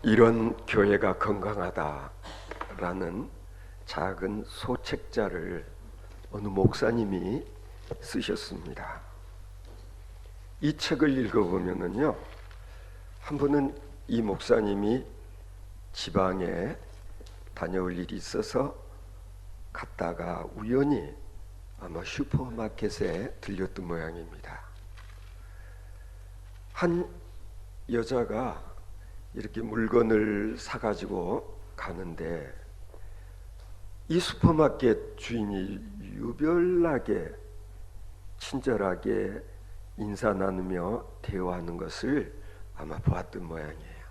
이런 교회가 건강하다라는 작은 소책자를 어느 목사님이 쓰셨습니다. 이 책을 읽어보면은요, 한 번은 이 목사님이 지방에 다녀올 일이 있어서 갔다가 우연히 아마 슈퍼마켓에 들렸던 모양입니다. 한 여자가 이렇게 물건을 사가지고 가는데 이 슈퍼마켓 주인이 유별나게 친절하게 인사 나누며 대화하는 것을 아마 보았던 모양이에요.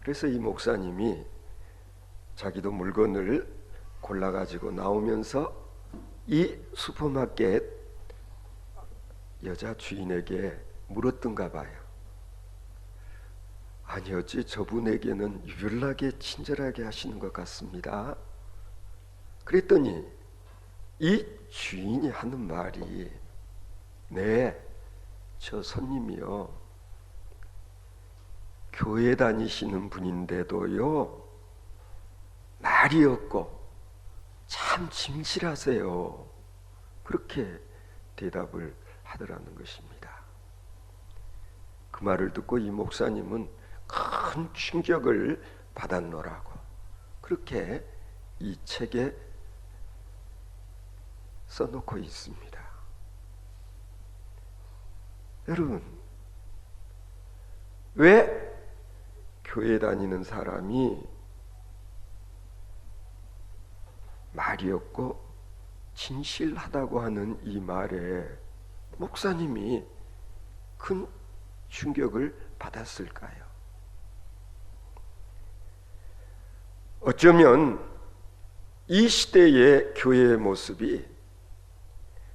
그래서 이 목사님이 자기도 물건을 골라가지고 나오면서 이 슈퍼마켓 여자 주인에게 물었던가 봐요. 아니, 어찌 저분에게는 유별나게 친절하게 하시는 것 같습니다. 그랬더니 이 주인이 하는 말이, 네, 저 손님이요, 교회 다니시는 분인데도요 말이 없고 참 진실하세요. 그렇게 대답을 하더라는 것입니다. 그 말을 듣고 이 목사님은 큰 충격을 받았노라고 그렇게 이 책에 써놓고 있습니다. 여러분, 왜 교회 다니는 사람이 말이 없고 진실하다고 하는 이 말에 목사님이 큰 충격을 받았을까요? 어쩌면 이 시대의 교회의 모습이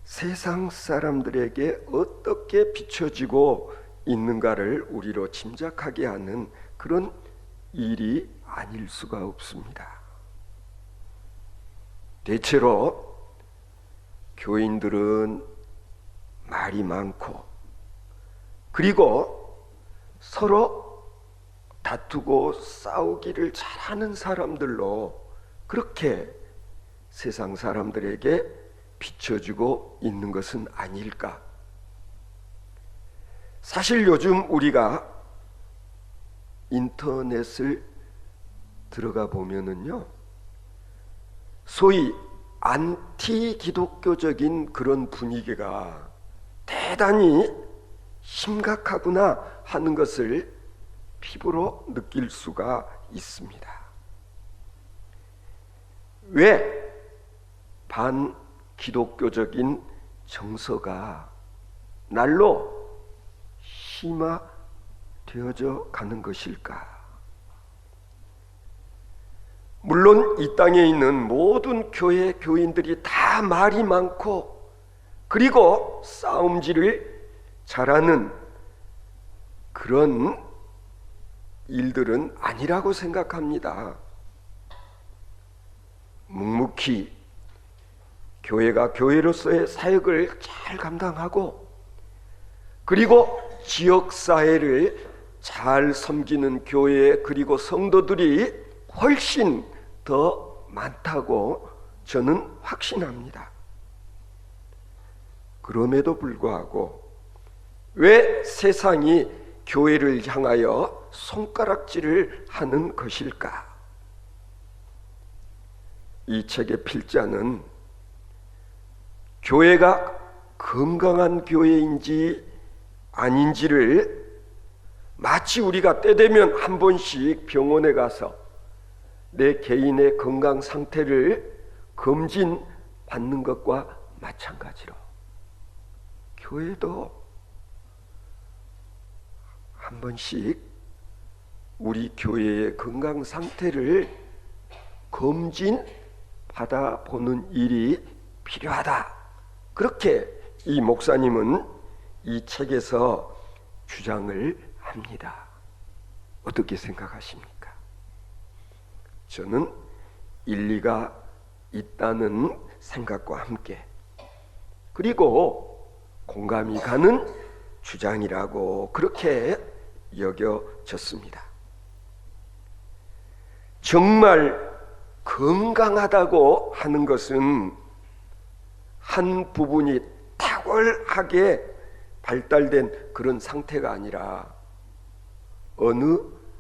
세상 사람들에게 어떻게 비춰지고 있는가를 우리로 짐작하게 하는 그런 일이 아닐 수가 없습니다. 대체로 교인들은 말이 많고 그리고 서로 다투고 싸우기를 잘하는 사람들로 그렇게 세상 사람들에게 비춰지고 있는 것은 아닐까? 사실 요즘 우리가 인터넷을 들어가 보면은요, 소위 안티 기독교적인 그런 분위기가 대단히 심각하구나 하는 것을 피부로 느낄 수가 있습니다. 왜 반기독교적인 정서가 날로 심화되어져 가는 것일까? 물론 이 땅에 있는 모든 교회 교인들이 다 말이 많고 그리고 싸움질을 잘하는 그런 일들은 아니라고 생각합니다. 묵묵히 교회가 교회로서의 사역을 잘 감당하고 그리고 지역사회를 잘 섬기는 교회 그리고 성도들이 훨씬 더 많다고 저는 확신합니다. 그럼에도 불구하고 왜 세상이 교회를 향하여 손가락질을 하는 것일까? 이 책의 필자는 교회가 건강한 교회인지 아닌지를 마치 우리가 때되면 한 번씩 병원에 가서 내 개인의 건강 상태를 검진받는 것과 마찬가지로 교회도 한 번씩 우리 교회의 건강 상태를 검진받아 보는 일이 필요하다. 그렇게 이 목사님은 이 책에서 주장을 합니다. 어떻게 생각하십니까? 저는 일리가 있다는 생각과 함께 그리고 공감이 가는 주장이라고 그렇게 여겨졌습니다. 정말 건강하다고 하는 것은 한 부분이 탁월하게 발달된 그런 상태가 아니라 어느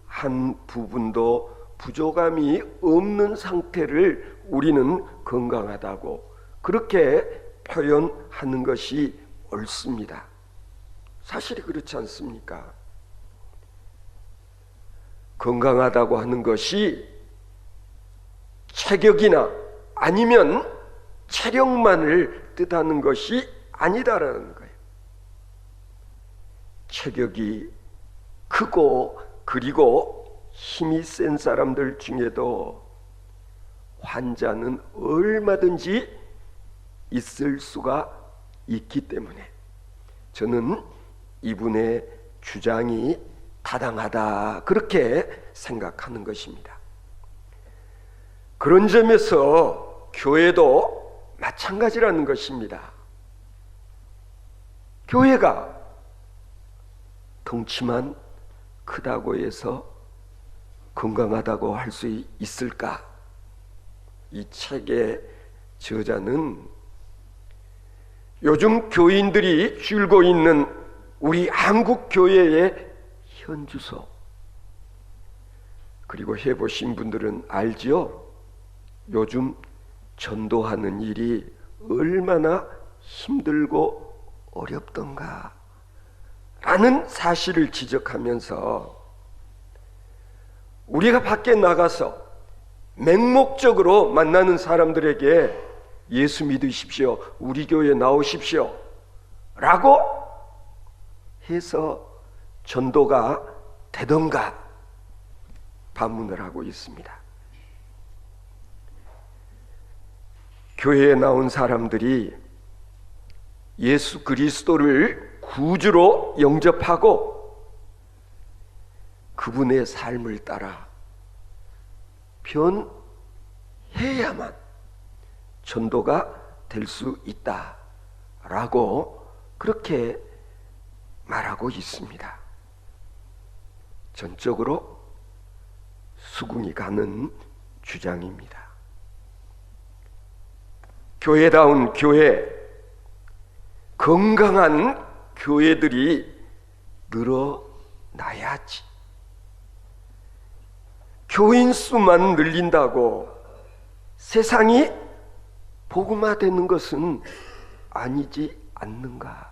한 부분도 부족함이 없는 상태를 우리는 건강하다고 그렇게 표현하는 것이 옳습니다. 사실이 그렇지 않습니까? 건강하다고 하는 것이 체격이나 아니면 체력만을 뜻하는 것이 아니다라는 거예요. 체격이 크고 그리고 힘이 센 사람들 중에도 환자는 얼마든지 있을 수가 있기 때문에 저는 이분의 주장이 타당하다 그렇게 생각하는 것입니다. 그런 점에서 교회도 마찬가지라는 것입니다. 교회가 덩치만 크다고 해서 건강하다고 할 수 있을까? 이 책의 저자는 요즘 교인들이 줄고 있는 우리 한국 교회의 현주소, 그리고 해보신 분들은 알지요? 요즘 전도하는 일이 얼마나 힘들고 어렵던가 라는 사실을 지적하면서 우리가 밖에 나가서 맹목적으로 만나는 사람들에게 예수 믿으십시오, 우리 교회에 나오십시오 라고 해서 전도가 되던가 반문을 하고 있습니다. 교회에 나온 사람들이 예수 그리스도를 구주로 영접하고 그분의 삶을 따라 변해야만 전도가 될 수 있다라고 그렇게 말하고 있습니다. 전적으로 수긍이 가는 주장입니다. 교회다운 교회, 건강한 교회들이 늘어나야지. 교인 수만 늘린다고 세상이 복음화되는 것은 아니지 않는가?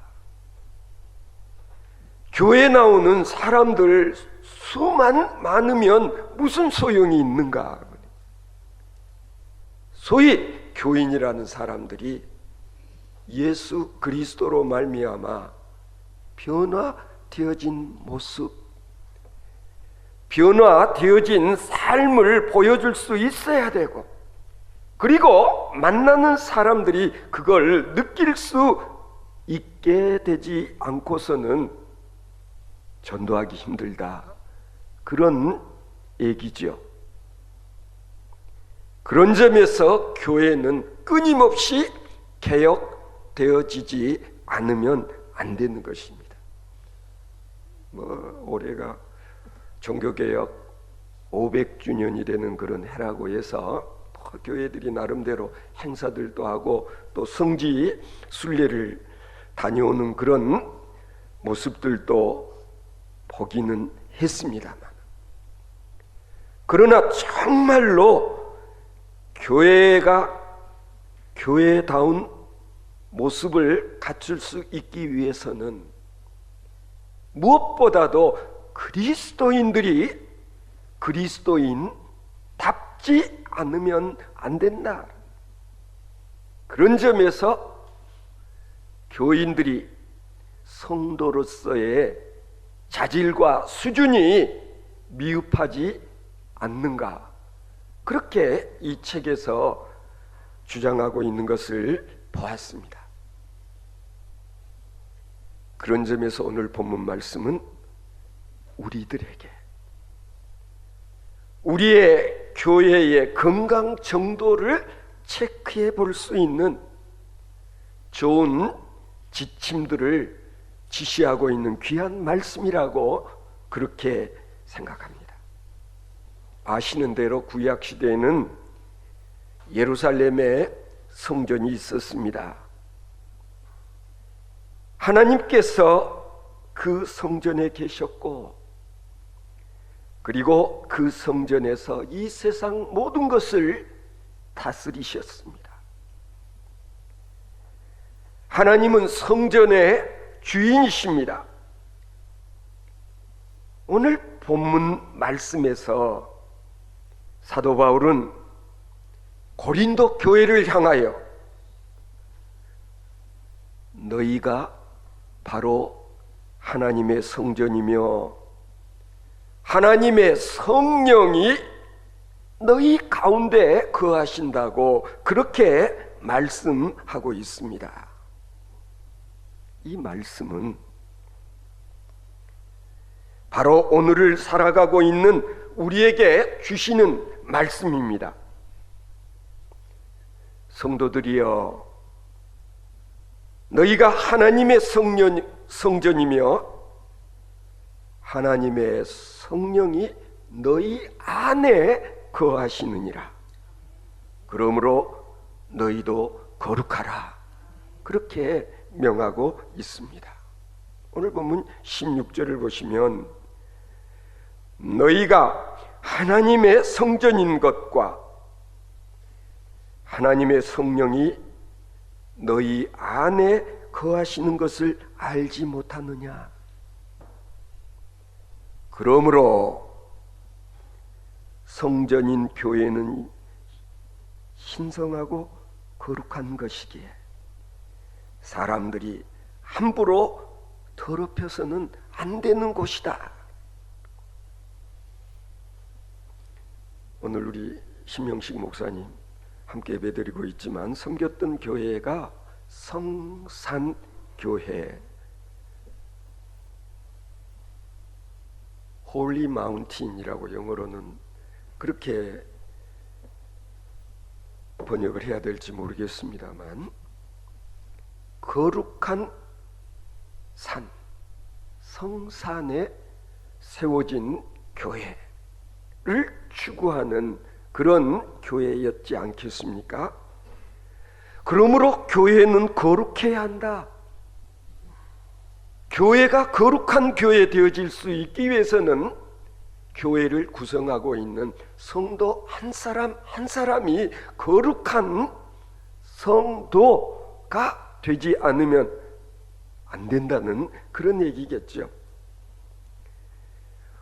교회에 나오는 사람들 수만 많으면 무슨 소용이 있는가? 소위 교인이라는 사람들이 예수 그리스도로 말미암아 변화되어진 모습, 변화되어진 삶을 보여줄 수 있어야 되고, 그리고 만나는 사람들이 그걸 느낄 수 있게 되지 않고서는 전도하기 힘들다, 그런 얘기죠. 그런 점에서 교회는 끊임없이 개혁되어지지 않으면 안 되는 것입니다. 올해가 종교개혁 500주년이 되는 그런 해라고 해서 교회들이 나름대로 행사들도 하고 또 성지 순례를 다녀오는 그런 모습들도 보기는 했습니다만, 그러나 정말로 교회가 교회다운 모습을 갖출 수 있기 위해서는 무엇보다도 그리스도인들이 그리스도인답지 않으면 안 된다. 그런 점에서 교인들이 성도로서의 자질과 수준이 미흡하지 않는가, 그렇게 이 책에서 주장하고 있는 것을 보았습니다. 그런 점에서 오늘 본문 말씀은 우리들에게 우리의 교회의 건강 정도를 체크해 볼 수 있는 좋은 지침들을 지시하고 있는 귀한 말씀이라고 그렇게 생각합니다. 아시는 대로 구약 시대에는 예루살렘에 성전이 있었습니다. 하나님께서 그 성전에 계셨고, 그리고 그 성전에서 이 세상 모든 것을 다스리셨습니다. 하나님은 성전의 주인이십니다. 오늘 본문 말씀에서 사도 바울은 고린도 교회를 향하여 너희가 바로 하나님의 성전이며 하나님의 성령이 너희 가운데 거하신다고 그렇게 말씀하고 있습니다. 이 말씀은 바로 오늘을 살아가고 있는 우리에게 주시는 말씀입니다. 성도들이여, 너희가 하나님의 성전이며 하나님의 성령이 너희 안에 거하시느니라. 그러므로 너희도 거룩하라. 그렇게 명하고 있습니다. 오늘 본문 16절을 보시면 너희가 하나님의 성전인 것과 하나님의 성령이 너희 안에 거하시는 것을 알지 못하느냐. 그러므로 성전인 교회는 신성하고 거룩한 것이기에 사람들이 함부로 더럽혀서는 안 되는 곳이다. 오늘 우리 신명식 목사님 함께 예배드리고 있지만 섬겼던 교회가 성산교회, 홀리 마운틴이라고 영어로는 그렇게 번역을 해야 될지 모르겠습니다만, 거룩한 산, 성산에 세워진 교회를 추구하는 그런 교회였지 않겠습니까? 그러므로 교회는 거룩해야 한다. 교회가 거룩한 교회 되어질 수 있기 위해서는 교회를 구성하고 있는 성도 한 사람 한 사람이 거룩한 성도가 되지 않으면 안 된다는 그런 얘기겠죠.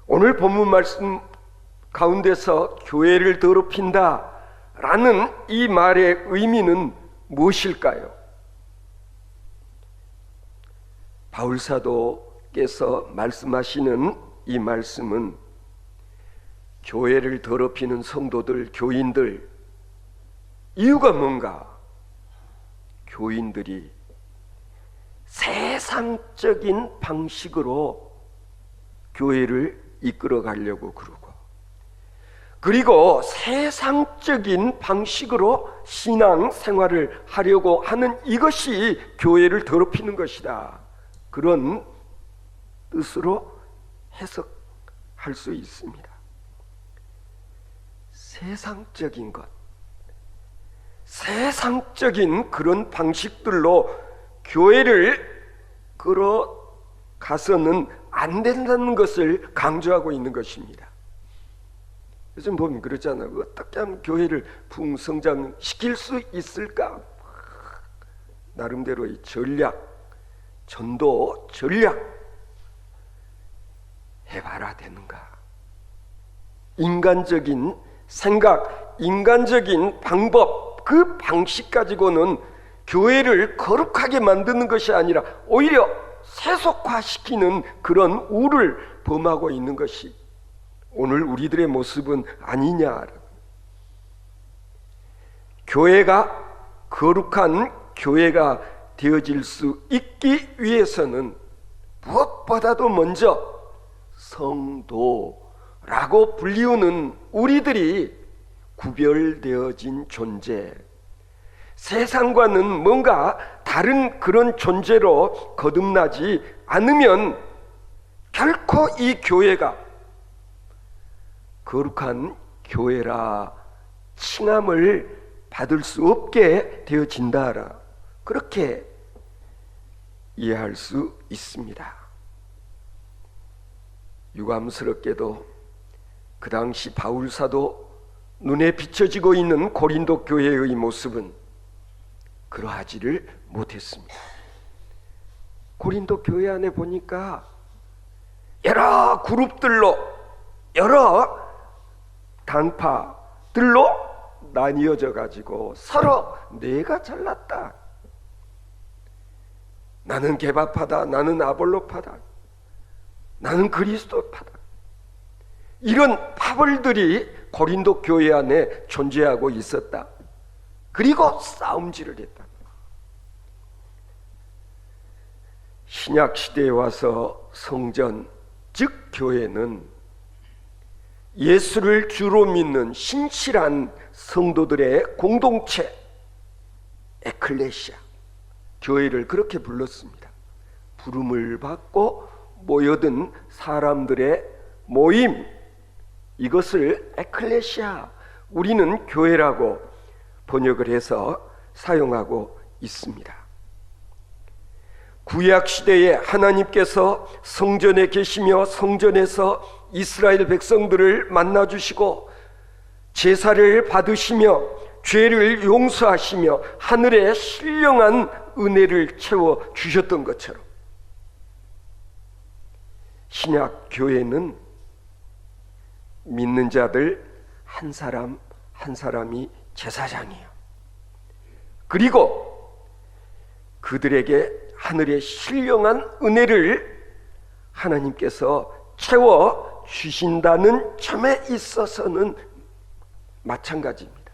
오늘 본문 말씀 가운데서 교회를 더럽힌다 라는 이 말의 의미는 무엇일까요? 바울사도께서 말씀하시는 이 말씀은 교회를 더럽히는 성도들, 교인들, 이유가 뭔가? 교인들이 세상적인 방식으로 교회를 이끌어 가려고 그러고, 그리고 세상적인 방식으로 신앙 생활을 하려고 하는 이것이 교회를 더럽히는 것이다. 그런 뜻으로 해석할 수 있습니다. 세상적인 것, 세상적인 그런 방식들로 교회를 끌어가서는 안 된다는 것을 강조하고 있는 것입니다. 요즘 보면 그러잖아요. 어떻게 하면 교회를 풍성장시킬 수 있을까? 나름대로의 전략, 전도 전략 해봐라 되는가? 인간적인 생각, 인간적인 방법, 그 방식 가지고는 교회를 거룩하게 만드는 것이 아니라 오히려 세속화시키는 그런 우를 범하고 있는 것이 오늘 우리들의 모습은 아니냐. 교회가 거룩한 교회가 되어질 수 있기 위해서는 무엇보다도 먼저 성도라고 불리우는 우리들이 구별되어진 존재, 세상과는 뭔가 다른 그런 존재로 거듭나지 않으면 결코 이 교회가 거룩한 교회라 칭함을 받을 수 없게 되어진다라, 그렇게 이해할 수 있습니다. 유감스럽게도 그 당시 바울 사도 눈에 비춰지고 있는 고린도 교회의 모습은 그러하지를 못했습니다. 고린도 교회 안에 보니까 여러 그룹들로, 여러 당파들로 나뉘어져 가지고 서로 내가 잘났다, 나는 게바파다, 나는 아볼로파다, 나는 그리스도파다, 이런 파벌들이 고린도 교회 안에 존재하고 있었다. 그리고 싸움질을 했다. 신약 시대에 와서 성전, 즉 교회는 예수를 주로 믿는 신실한 성도들의 공동체, 에클레시아, 교회를 그렇게 불렀습니다. 부름을 받고 모여든 사람들의 모임, 이것을 에클레시아, 우리는 교회라고 번역을 해서 사용하고 있습니다. 구약 시대에 하나님께서 성전에 계시며 성전에서 이스라엘 백성들을 만나주시고 제사를 받으시며 죄를 용서하시며 하늘의 신령한 은혜를 채워주셨던 것처럼, 신약 교회는 믿는 자들 한 사람 한 사람이 제사장이에요. 그리고 그들에게 하늘의 신령한 은혜를 하나님께서 채워주신다는 점에 있어서는 마찬가지입니다.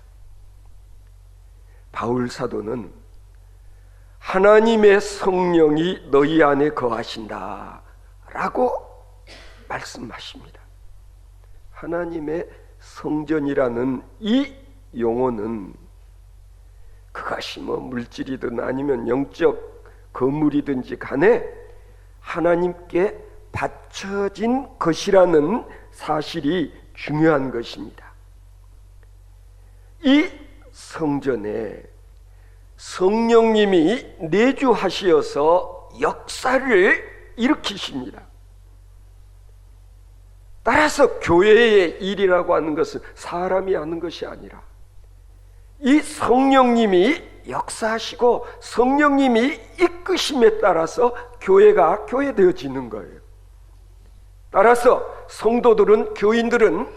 바울 사도는 하나님의 성령이 너희 안에 거하신다 라고 말씀하십니다. 하나님의 성전이라는 이 용어는 그것이 물질이든 아니면 영적 건물이든지 간에 하나님께 바쳐진 것이라는 사실이 중요한 것입니다. 이 성전에 성령님이 내주하시어서 역사를 일으키십니다. 따라서 교회의 일이라고 하는 것은 사람이 하는 것이 아니라 이 성령님이 역사하시고 성령님이 이끄심에 따라서 교회가 교회되어지는 거예요. 따라서 성도들은, 교인들은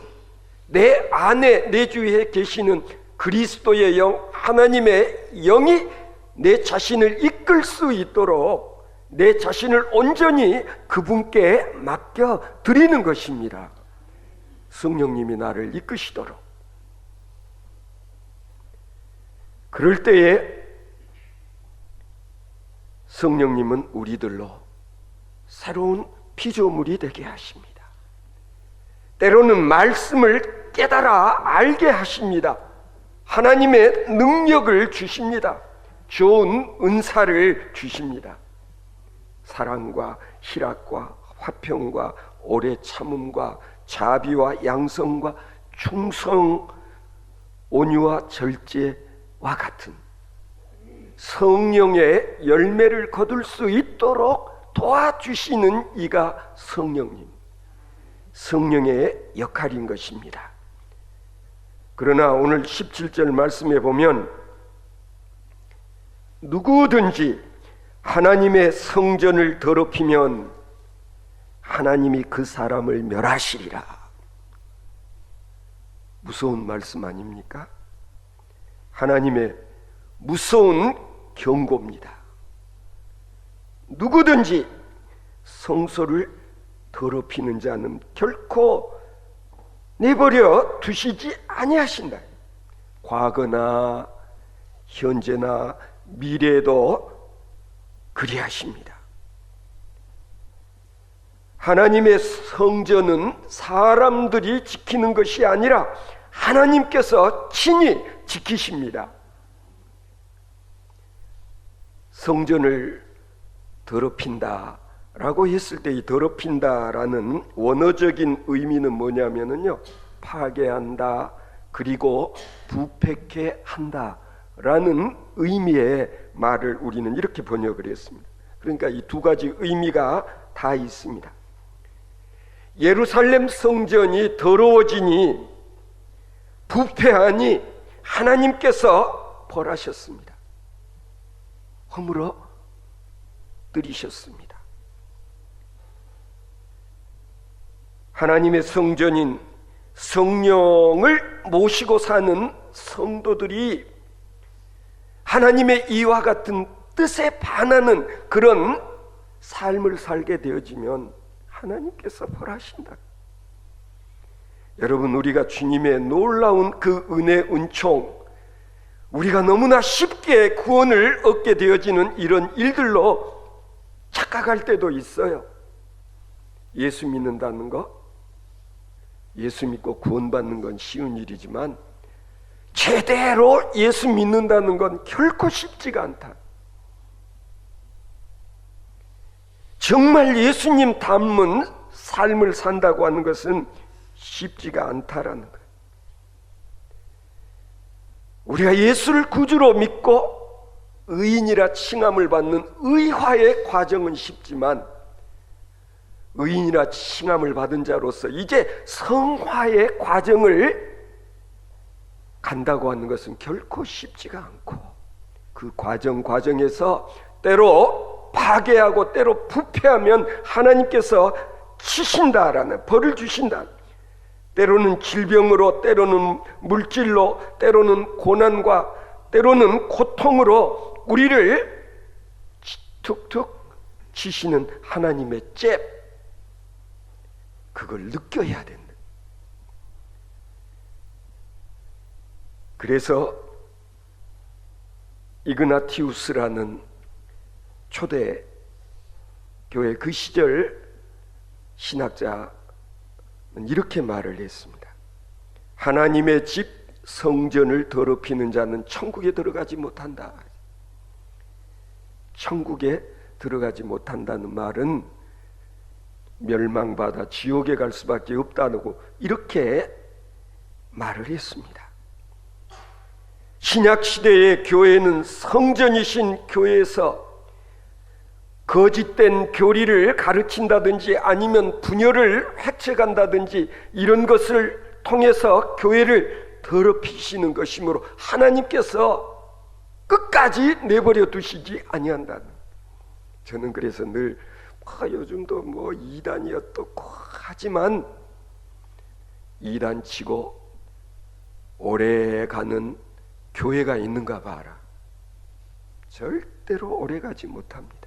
내 안에, 내 주위에 계시는 그리스도의 영, 하나님의 영이 내 자신을 이끌 수 있도록 내 자신을 온전히 그분께 맡겨 드리는 것입니다. 성령님이 나를 이끄시도록. 그럴 때에 성령님은 우리들로 새로운 피조물이 되게 하십니다. 때로는 말씀을 깨달아 알게 하십니다. 하나님의 능력을 주십니다. 좋은 은사를 주십니다. 사랑과 희락과 화평과 오래 참음과 자비와 양성과 충성, 온유와 절제와 같은 성령의 열매를 거둘 수 있도록 도와주시는 이가 성령님, 성령의 역할인 것입니다. 그러나 오늘 17절 말씀에 보면 누구든지 하나님의 성전을 더럽히면 하나님이 그 사람을 멸하시리라. 무서운 말씀 아닙니까? 하나님의 무서운 경고입니다. 누구든지 성소를 더럽히는 자는 결코 내버려 두시지 아니하신다. 과거나 현재나 미래도 그리하십니다. 하나님의 성전은 사람들이 지키는 것이 아니라 하나님께서 친히 지키십니다. 성전을 더럽힌다라고 했을 때 이 더럽힌다라는 원어적인 의미는 뭐냐면요, 파괴한다, 그리고 부패케 한다 라는 의미의 말을 우리는 이렇게 번역을 했습니다. 그러니까 이 두 가지 의미가 다 있습니다. 예루살렘 성전이 더러워지니, 부패하니 하나님께서 벌하셨습니다. 허물어 들이셨습니다. 하나님의 성전인 성령을 모시고 사는 성도들이 하나님의 이와 같은 뜻에 반하는 그런 삶을 살게 되어지면 하나님께서 벌하신다. 여러분, 우리가 주님의 놀라운 그 은혜 은총, 우리가 너무나 쉽게 구원을 얻게 되어지는 이런 일들로 착각할 때도 있어요. 예수 믿는다는 거, 예수 믿고 구원받는 건 쉬운 일이지만 제대로 예수 믿는다는 건 결코 쉽지가 않다. 정말 예수님 닮은 삶을 산다고 하는 것은 쉽지가 않다라는 거예요. 우리가 예수를 구주로 믿고 의인이라 칭함을 받는 의화의 과정은 쉽지만, 의인이라 칭함을 받은 자로서 이제 성화의 과정을 간다고 하는 것은 결코 쉽지가 않고, 그 과정에서 때로 파괴하고 때로 부패하면 하나님께서 치신다라는, 벌을 주신다. 때로는 질병으로, 때로는 물질로, 때로는 고난과 때로는 고통으로 우리를 툭툭 치시는 하나님의 잽, 그걸 느껴야 된다. 그래서 이그나티우스라는 초대 교회 그 시절 신학자는 이렇게 말을 했습니다. 하나님의 집 성전을 더럽히는 자는 천국에 들어가지 못한다. 천국에 들어가지 못한다는 말은 멸망받아 지옥에 갈 수밖에 없다고 이렇게 말을 했습니다. 신약시대의 교회는 성전이신 교회에서 거짓된 교리를 가르친다든지 아니면 분열을 획책한다든지 이런 것을 통해서 교회를 더럽히시는 것이므로 하나님께서 끝까지 내버려 두시지 아니한다는. 저는 그래서 늘 요즘도 뭐 이단이 어떻고 하지만 이단치고 오래가는 교회가 있는가 봐라. 절대로 오래가지 못합니다.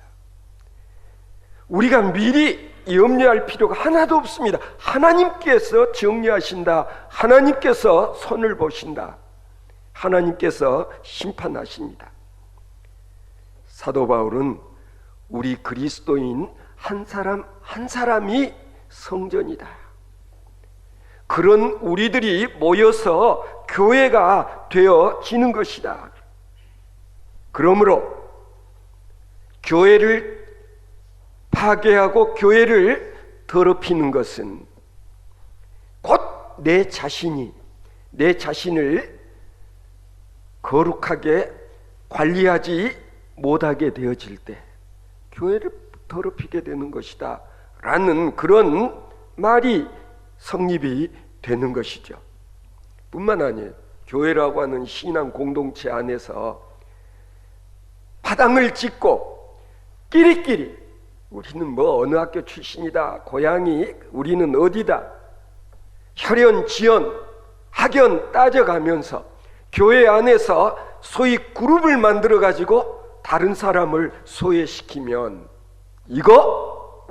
우리가 미리 염려할 필요가 하나도 없습니다. 하나님께서 정리하신다. 하나님께서 손을 보신다. 하나님께서 심판하십니다. 사도 바울은 우리 그리스도인 한 사람 한 사람이 성전이다. 그런 우리들이 모여서 교회가 되어지는 것이다. 그러므로 교회를 파괴하고 교회를 더럽히는 것은 곧 내 자신을 거룩하게 관리하지 못하게 되어질 때 교회를 더럽히게 되는 것이다 라는 그런 말이 성립이 되는 것이죠. 뿐만 아니에요. 교회라고 하는 신앙 공동체 안에서 파당을 짓고 끼리끼리 우리는 뭐 어느 학교 출신이다, 고향이 우리는 어디다, 혈연, 지연, 학연 따져가면서 교회 안에서 소위 그룹을 만들어 가지고 다른 사람을 소외시키면 이거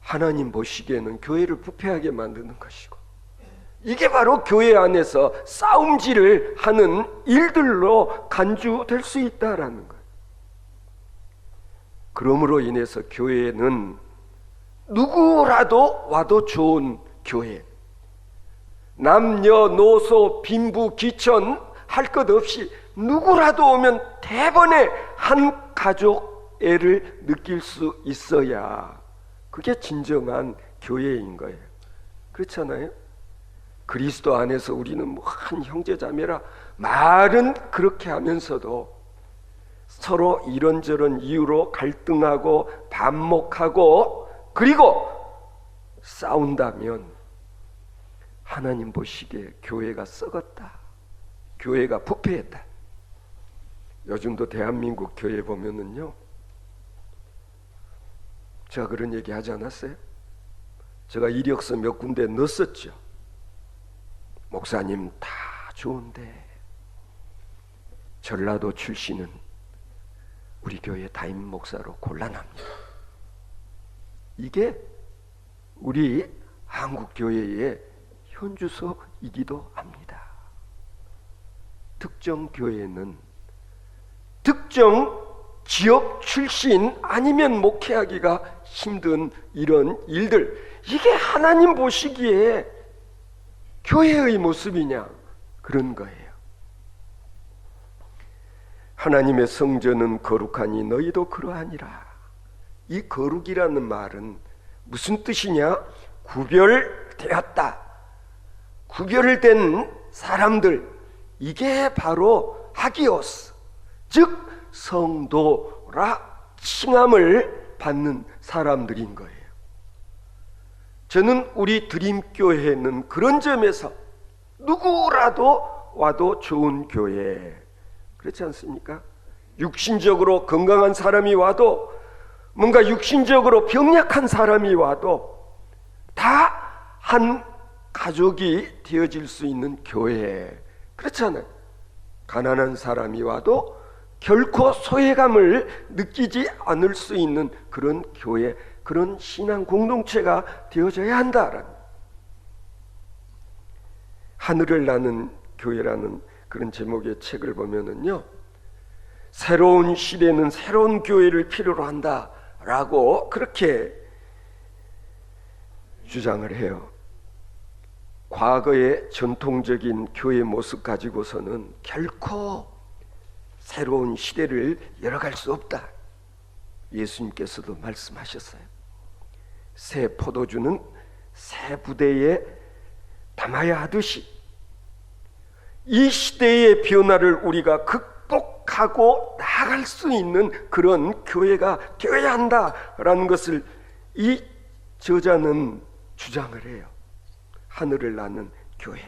하나님 보시기에는 교회를 부패하게 만드는 것이고, 이게 바로 교회 안에서 싸움질을 하는 일들로 간주될 수 있다라는 거예요. 그러므로 인해서 교회는 누구라도 와도 좋은 교회, 남녀노소 빈부 귀천 할 것 없이 누구라도 오면 대번에 한 가족 애를 느낄 수 있어야 그게 진정한 교회인 거예요. 그렇잖아요? 그리스도 안에서 우리는 뭐 한 형제자매라 말은 그렇게 하면서도 서로 이런저런 이유로 갈등하고 반목하고 그리고 싸운다면 하나님 보시기에 교회가 썩었다, 교회가 부패했다. 요즘도 대한민국 교회 보면은요, 제가 그런 얘기 하지 않았어요? 제가 이력서 몇 군데 넣었었죠. 목사님 다 좋은데 전라도 출신은 우리 교회 담임 목사로 곤란합니다. 이게 우리 한국 교회의 현주소이기도 합니다. 특정 교회는 특정 지역 출신 아니면 목회하기가 힘든 이런 일들, 이게 하나님 보시기에 교회의 모습이냐, 그런 거예요. 하나님의 성전은 거룩하니 너희도 그러하니라. 이 거룩이라는 말은 무슨 뜻이냐? 구별되었다, 구별된 사람들, 이게 바로 하기오스, 즉 성도라 칭함을 받는 사람들인 거예요. 저는 우리 드림교회는 그런 점에서 누구라도 와도 좋은 교회, 그렇지 않습니까? 육신적으로 건강한 사람이 와도, 뭔가 육신적으로 병약한 사람이 와도 다 한 가족이 되어질 수 있는 교회, 그렇잖아요. 가난한 사람이 와도 결코 소외감을 느끼지 않을 수 있는 그런 교회, 그런 신앙 공동체가 되어져야 한다라는, 하늘을 나는 교회라는 그런 제목의 책을 보면은요, 새로운 시대는 새로운 교회를 필요로 한다라고 그렇게 주장을 해요. 과거의 전통적인 교회 모습 가지고서는 결코 새로운 시대를 열어갈 수 없다. 예수님께서도 말씀하셨어요. 새 포도주는 새 부대에 담아야 하듯이 이 시대의 변화를 우리가 극복하고 나아갈 수 있는 그런 교회가 되어야 한다라는 것을 이 저자는 주장을 해요. 하늘을 나는 교회,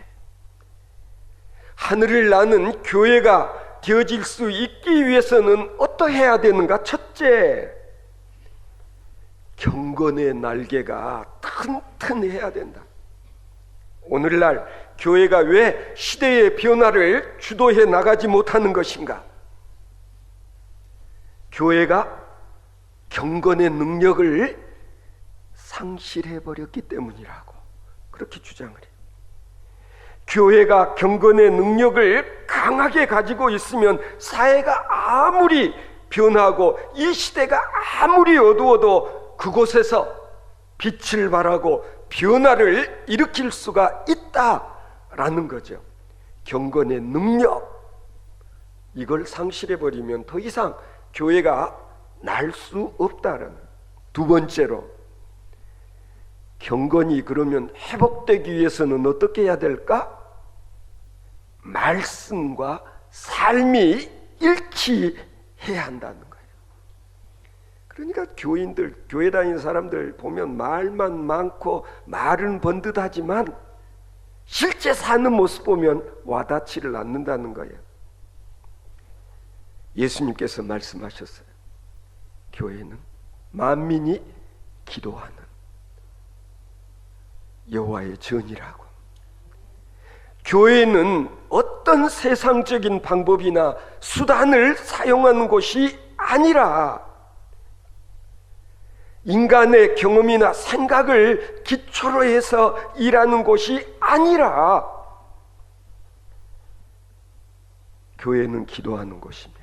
하늘을 나는 교회가 되어질 수 있기 위해서는 어떠해야 되는가? 첫째, 경건의 날개가 튼튼해야 된다. 오늘날 교회가 왜 시대의 변화를 주도해 나가지 못하는 것인가? 교회가 경건의 능력을 상실해버렸기 때문이라고 그렇게 주장을 해요. 교회가 경건의 능력을 강하게 가지고 있으면 사회가 아무리 변하고 이 시대가 아무리 어두워도 그곳에서 빛을 발하고 변화를 일으킬 수가 있다라는 거죠. 경건의 능력, 이걸 상실해버리면 더 이상 교회가 날 수 없다라는. 두 번째로, 경건이 그러면 회복되기 위해서는 어떻게 해야 될까? 말씀과 삶이 일치해야 한다는 거예요. 그러니까 교인들, 교회 다니는 사람들 보면 말만 많고 말은 번듯하지만 실제 사는 모습 보면 와닿지를 않는다는 거예요. 예수님께서 말씀하셨어요. 교회는 만민이 기도하는 여호와의 전이라고. 교회는 어떤 세상적인 방법이나 수단을 사용하는 곳이 아니라 인간의 경험이나 생각을 기초로 해서 일하는 곳이 아니라 교회는 기도하는 곳이며,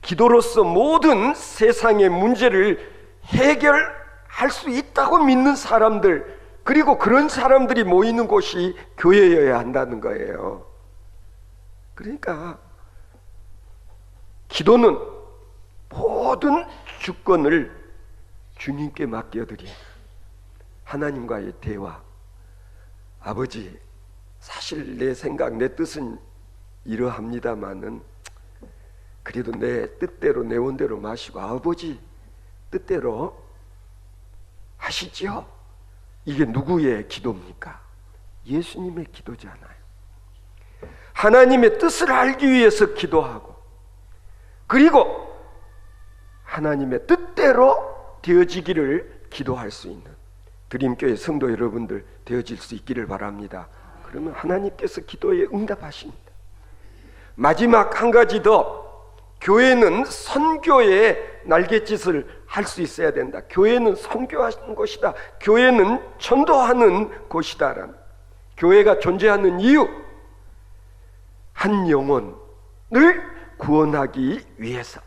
기도로서 모든 세상의 문제를 해결할 수 있다고 믿는 사람들, 그리고 그런 사람들이 모이는 곳이 교회여야 한다는 거예요. 그러니까 기도는 모든 주권을 주님께 맡겨드린 하나님과의 대화, 아버지, 사실 내 생각, 내 뜻은 이러합니다마는 그래도 내 뜻대로, 내 원대로 마시고 아버지 뜻대로 하시지요. 이게 누구의 기도입니까? 예수님의 기도잖아요. 하나님의 뜻을 알기 위해서 기도하고, 그리고 하나님의 뜻대로 되어지기를 기도할 수 있는 드림교회 성도 여러분들 되어질 수 있기를 바랍니다. 그러면 하나님께서 기도에 응답하십니다. 마지막 한 가지 더, 교회는 선교의 날갯짓을 할 수 있어야 된다. 교회는 선교하는 곳이다. 교회는 전도하는 곳이다라는, 교회가 존재하는 이유, 한 영혼을 구원하기 위해서.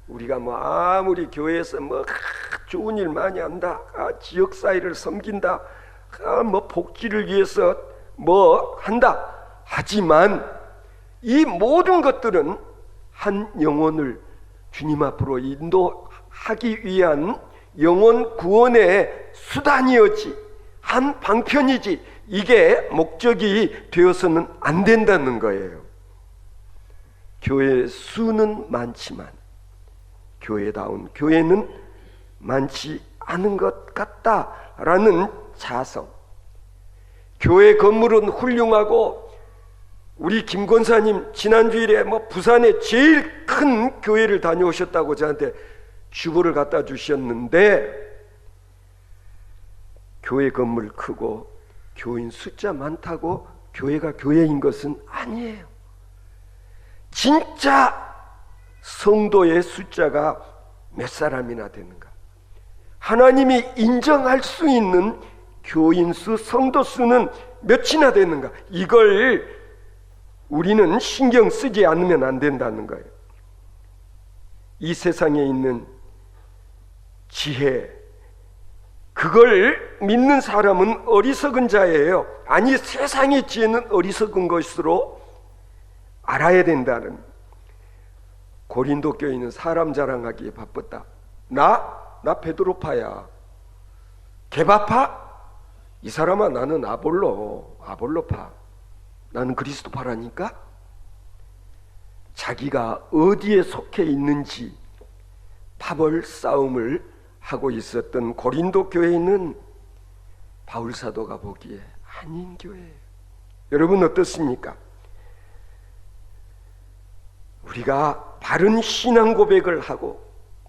우리가 아무리 교회에서 좋은 일 많이 한다, 지역사회를 섬긴다, 복지를 위해서 한다 하지만 이 모든 것들은 한 영혼을 주님 앞으로 인도하기 위한 영혼 구원의 수단이었지, 한 방편이지, 이게 목적이 되어서는 안 된다는 거예요. 교회 수는 많지만 교회다운 교회는 많지 않은 것 같다라는 자성. 교회 건물은 훌륭하고, 우리 김 권사님 지난주일에 부산에 제일 큰 교회를 다녀오셨다고 저한테 주보를 갖다 주셨는데, 교회 건물 크고 교인 숫자 많다고 교회가 교회인 것은 아니에요. 진짜 성도의 숫자가 몇 사람이나 되는가, 하나님이 인정할 수 있는 교인 수, 성도 수는 몇이나 되는가, 이걸 우리는 신경 쓰지 않으면 안 된다는 거예요. 이 세상에 있는 지혜, 그걸 믿는 사람은 어리석은 자예요. 아니, 세상의 지혜는 어리석은 것으로 알아야 된다는. 고린도 교인은 사람 자랑하기에 바빴다. 나 베드로파야. 개바파? 이 사람아, 나는 아볼로파. 나는 그리스도파라니까? 자기가 어디에 속해 있는지 파벌 싸움을 하고 있었던 고린도 교회는 바울 사도가 보기에 아닌 교회예요. 여러분 어떻습니까? 우리가 바른 신앙 고백을 하고,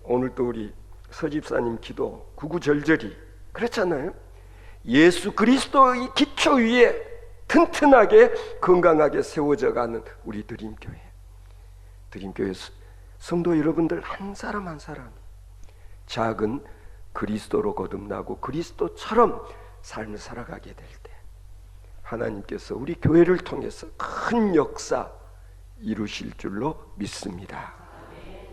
오늘도 우리 서집사님 기도 구구절절히 그렇잖아요. 예수 그리스도의 기초 위에 튼튼하게 건강하게 세워져 가는 우리 드림교회 성도 여러분들 한 사람 한 사람 작은 그리스도로 거듭나고 그리스도처럼 삶을 살아가게 될 때 하나님께서 우리 교회를 통해서 큰 역사 이루실 줄로 믿습니다.